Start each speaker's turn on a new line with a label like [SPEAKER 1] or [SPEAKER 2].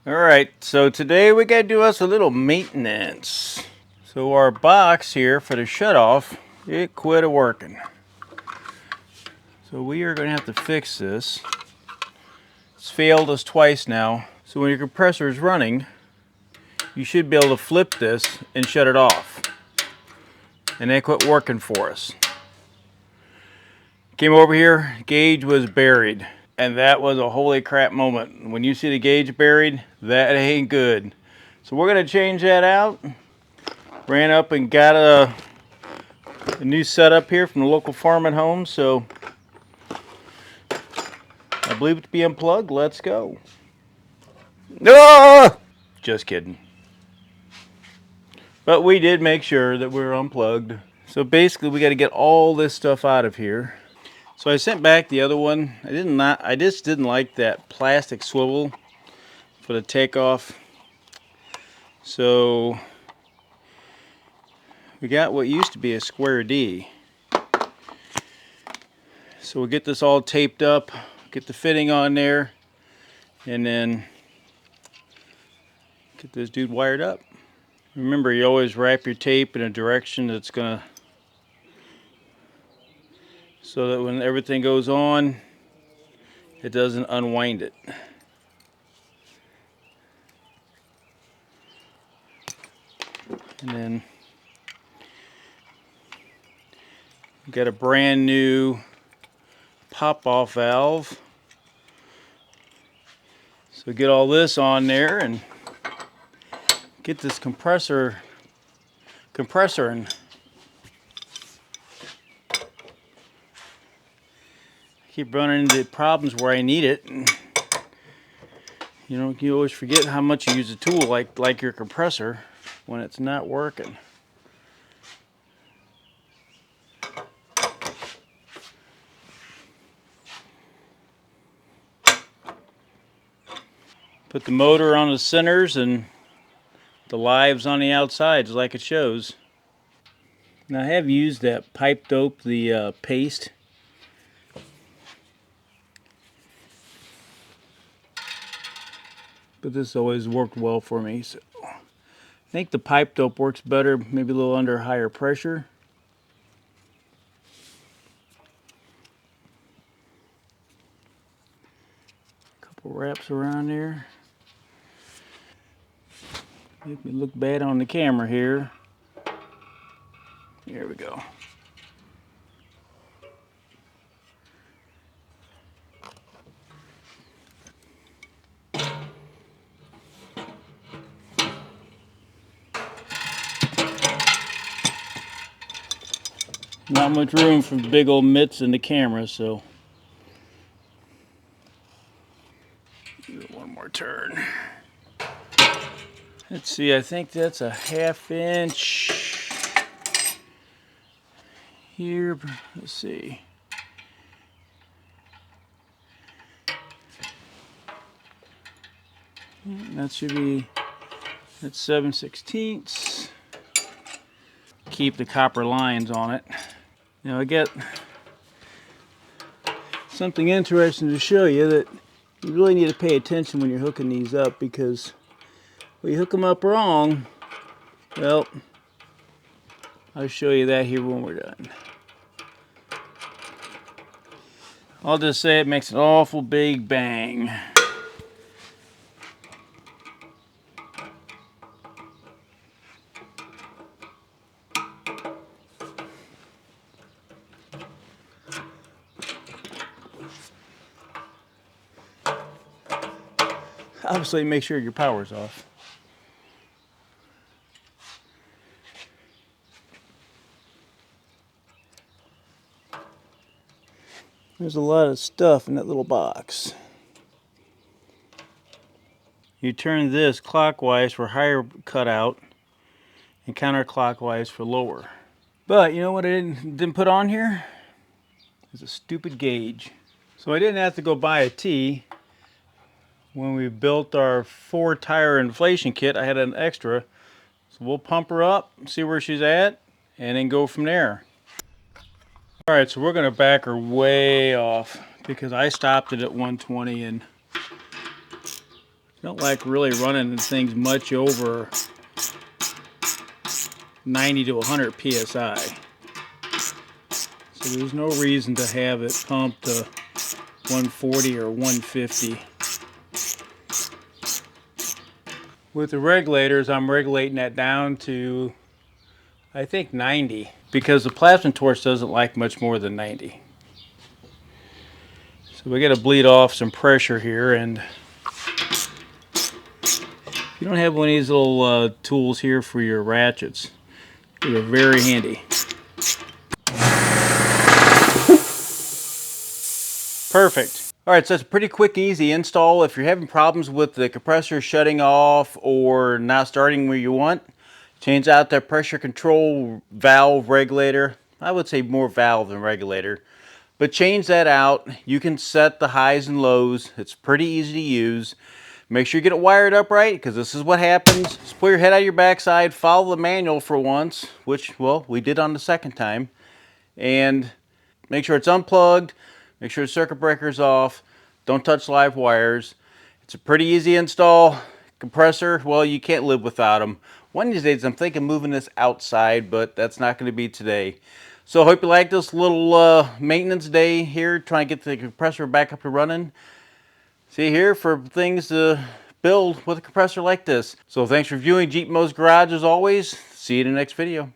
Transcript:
[SPEAKER 1] Alright, so today we gotta do us a little maintenance. So our box here for the shut-off, it quit working. So we are gonna have to fix this. It's failed us twice now. So when your compressor is running, you should be able to flip this and shut it off. And it quit working for us. Came over here, gauge was buried. And that was a holy crap moment. When you see the gauge buried, that ain't good. So we're gonna change that out. Ran up and got a new setup here from the local farm at home. So I believe it to be unplugged. Let's go. No! Just kidding. But we did make sure that we were unplugged. So basically we got to get all this stuff out of here. So I sent back the other one. I just didn't like that plastic swivel for the takeoff. So we got what used to be a square D. So we'll get this all taped up, get the fitting on there, and then get this dude wired up. Remember, you always wrap your tape in a direction that's gonna, so that when everything goes on, it doesn't unwind it. And then we got a brand new pop-off valve. So get all this on there and get this compressor and keep running into problems where I need it. And, you know, you always forget how much you use a tool like your compressor when it's not working. Put the motor on the centers and the lives on the outsides like it shows. Now I have used that pipe dope, the paste. But this always worked well for me. So I think the pipe dope works better, maybe a little under higher pressure. Couple wraps around there. Make me look bad on the camera here. Here we go. Not much room for big old mitts in the camera, so give it one more turn. Let's see, I think that's a 1/2 inch here. Let's see. That should be, that's 7/16. Keep the copper lines on it. Now I got something interesting to show you that you really need to pay attention when you're hooking these up, because when you hook them up wrong, well, I'll show you that here when we're done. I'll just say it makes an awful big bang. Obviously, make sure your power's off. There's a lot of stuff in that little box. You turn this clockwise for higher cutout and counterclockwise for lower. But you know what I didn't put on here? It's a stupid gauge. So I didn't have to go buy a T. When we built our 4-tire inflation kit, I had an extra. So we'll pump her up, see where she's at, and then go from there. Alright, so we're going to back her way off because I stopped it at 120 and Don't like really running things much over 90 to 100 psi. So there's no reason to have it pumped to 140 or 150. With the regulators, I'm regulating that down to, I think, 90, because the plasma torch doesn't like much more than 90. So we got to bleed off some pressure here, and if you don't have one of these little tools here for your ratchets, they're very handy. Perfect. Alright, so it's a pretty quick, easy install. If you're having problems with the compressor shutting off or not starting where you want, change out that pressure control valve regulator. I would say more valve than regulator. But change that out. You can set the highs and lows. It's pretty easy to use. Make sure you get it wired up right, because this is what happens. Just pull your head out of your backside, follow the manual for once, which, well, we did on the second time. And make sure it's unplugged. Make sure the circuit breaker's off. Don't touch live wires. It's a pretty easy install. Compressor, well, you can't live without them. One of these days I'm thinking moving this outside, but that's not going to be today. So I hope you like this little maintenance day here, trying to get the compressor back up and running. See here for things to build with a compressor like this. So thanks for viewing Jeepingmo's Garage as always. See you in the next video.